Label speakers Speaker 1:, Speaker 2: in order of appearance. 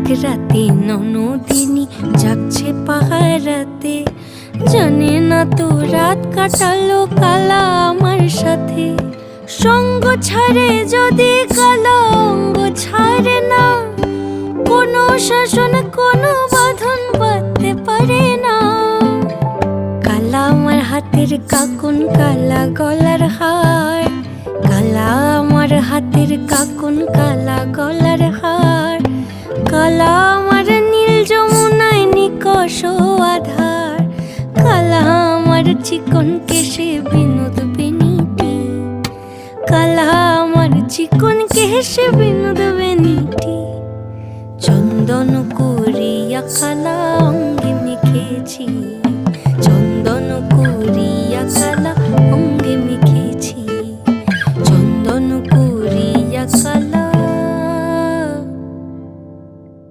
Speaker 1: এক রাতে ননদিনী যাচ্ছে পাহারাতে, জানে না তো রাত কাটালো কালা আমার সাথে। সঙ্গ ছাড়ে যদি কালা অঙ্গ ছাড়ে না, কোনো শাসন কোনো বাঁধন বাঁধতে পারে না। কালা আমার হাতের কাকুন কালা গলার হার, কালা আমার হাতের কাকুন কালা গলার হার, কালা আমার নীল যমুনায় নিকষ আধার, কালা আমার চিকন কেশে বিনোদ বেনিটি, কালা আমার চিকন কেশে বিনোদ বেনিটি। চন্দন করিয়া কালা অঙ্গে মেখেছি, চন্দন করিয়া কালা